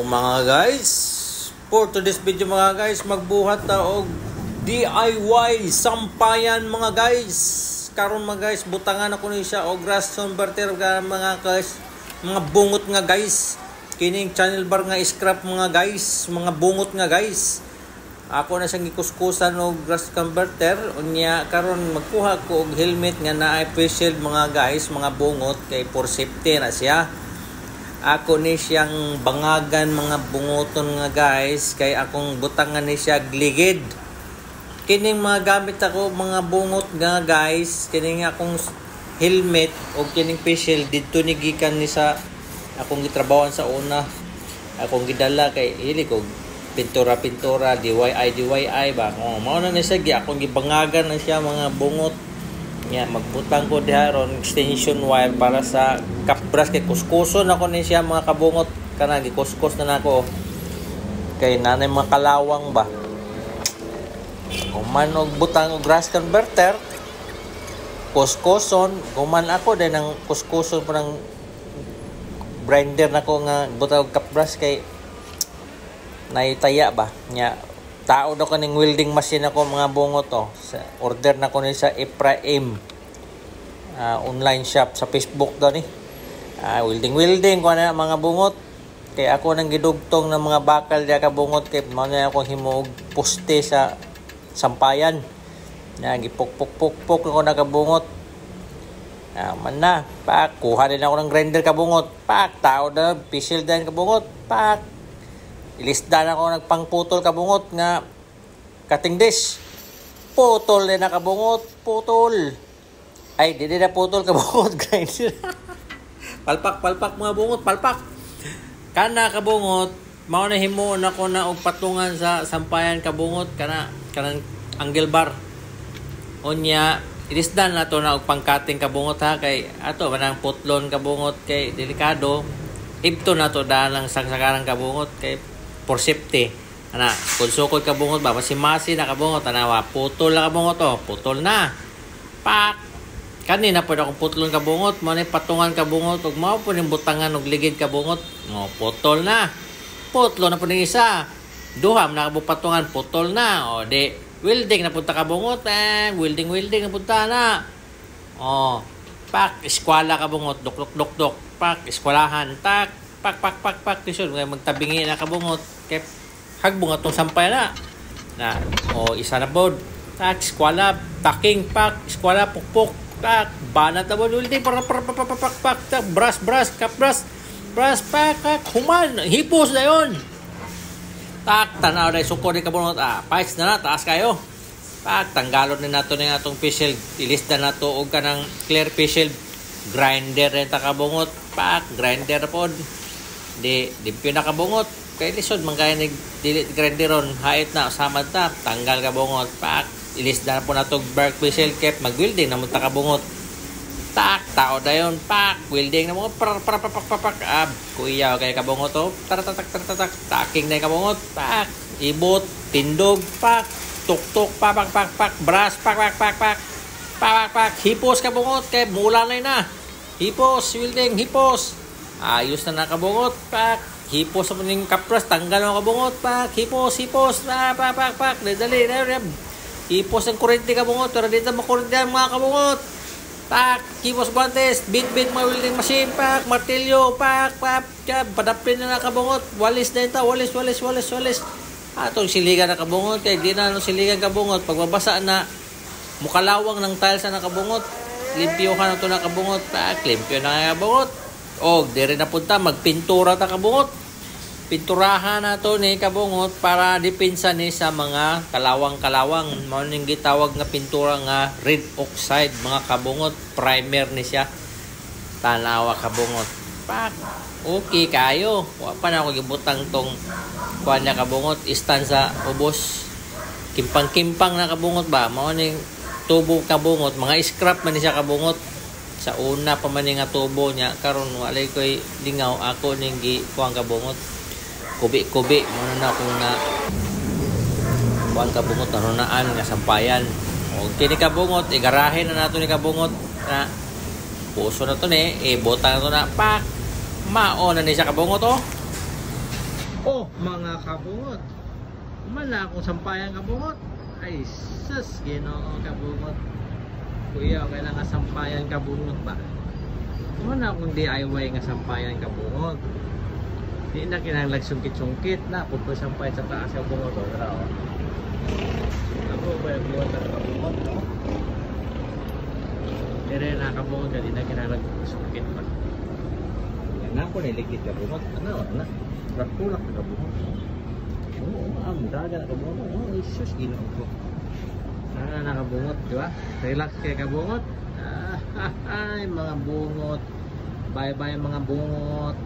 mga guys. For today's video mga guys, magbuhat ta og DIY sampayan mga guys. Karon mga guys, butangan ako ni siya og grass converter mga guys, mga bungot nga guys. Kining channel bar nga scrap mga guys, mga bungot nga guys. Ako na siyang gikuskusan og grass converter unya karon magkuha ko og helmet nga naay face shield mga guys, mga bungot kay for safety na siya. Ako ni siyang bangagan mga bungoton nga guys kay akong butangan ni siya gligid. Kining mga gamit ako mga bungot nga guys, kining akong helmet o kining face shield didto ni gikan ni sa akong gitrabawan sa una. Akong gidala kay hili ko pintura DIY ba. Mao na ni siya akong gibangagan na siya mga bungot. Nya magbutang ko diha ron extension wire para sa kapbras kay kuskuson ako ni siya mga kabungot kana gikuskus na nako kay nanay mga kalawang ba kuman og butang og grass converter kuskuson kuman ako din ang kuskuson po ng grinder nako nga butang og kapbras kay naitaya ba nya tao daw kaning welding machine ako mga bungot to. Order na ko ni sa Ephraim online shop sa Facebook daw ni. Welding ko na mga bungot. Kay ako nang gidugtong ng mga bakal diya ka bungot kay mao na ako himog poste sa sampayan. Na gipok-pok ko na kabungot. Man na, pak kuha din ako ng grinder kabungot. Pak tao daw pisil din kabungot. Pak ilisdan ako nagpangputol kabungot nga cutting dish. Putol din na kabungot, putol. Ay, di na putol kabungot, grinder. palpak mga bungot, palpak. Kana kabungot, mao na himuon ako na og patungan sa sampayan kabungot kanang angle bar. Unya, ilisdan na to na og pangkating kabungot ha kay ato manang putlon kabungot kay delikado. Ibto na to dalang sangsakaran kabungot kay for safety. Ana, kung sukod kabungot ba, masimasi na kabungot, anawa, putol na kabungot to, putol na. Pak! Kanina po na akong putlon kabungot, mo na patungan kabungot, ug mao po ng butangan og ligid kabungot, no, putol na. Putlo na po ng isa. Duham na kabupatungan, putol na. O, di, welding na punta kabungot, welding na punta na. O, pak, eskwala kabungot, dok. Pak, eskwalahan, tak, pak, tisod, magtabingi na kabungot, kay hagbong atong sampay na isa na bod tak eskwala taking pak eskwala pukpok tak banat na bod ulit para tak brass pak human hipos na yun tak tanaw na suko ni kabunot pais na taas kayo pak tanggalon ni nato ng atong facial ilis na nato og kanang clear facial grinder rin ta kabungot pak grinder pod di pyo na kabungot kay lisod man kaya nag-delete granderon hait na samad ta tanggal ka bungot pak ilis na po na to bark facial cap mag-welding na mo ta kabungot tak tao dayon pak welding na mo pak kuya kay kabungot to taratak taking na kabungot pak ibot tindog pak tuk pak brass pak hipos kabungot kay mula na hipos welding hipos ayos na nakabungot pak hipos sa puning kapras tanggal ang kabungot pak hipos pak dali hipos ang kurente kabungot pero dito makurente ang mga kabungot pak hipos guantes bit mga welding machine pak martilyo pak padapin na nakabungot walis na ito walis atong siligan na kabungot kaya di na siligan kabungot pagbabasa na mukalawang ng tiles na nakabungot limpyohan na ito nakabungot pak limpyo na nakabungot dire na punta magpintura ta kabungot. Pinturahan na to ni kabungot para dipinsa ni sa mga kalawang. Mao ning gitawag nga pintura nga red oxide mga kabungot. Primer ni siya. Tanawa kabungot. Pak. Okay kayo. Wa pa na ako gibutang tong kuan niya kabungot. Istan sa ubos. Kimpang na kabungot ba. Mao ning tubo kabungot. Mga scrap man ni siya kabungot. Sa una pa man nga tubo niya karon walay koy lingaw ako ning kuang kabungot kubi mo na ko na kuang kabungot naan nga sampayan o kini kabungot igarahe na nato ni kabungot na puso na to ni botang na to na pak mao na ni siya kabungot Oh, mga kabungot. Mala akong sampayan kabungot. Ay, sus, Ginoo kabungot. Kuya, okay lang nga sampayan kabungot ba? Wala akong DIY nga sampayan kabungot. Di na kinahanglan sungkit-sungkit na. Kung ko sampay sa taas kabungot, o, tara, o. Ako ba yung buwan na kabungot, no? Dire na kabungot, di na kinahanglan sungkit pa. Yan na ako niligid kabungot. Ano, na? Kulak na kabungot. Oo, ang daga na kabungot. Oo, isus, Ginoo ko. Nakabungot, di ba? Relax kayo kabungot. Ay, mga bungot. Bye-bye mga bungot.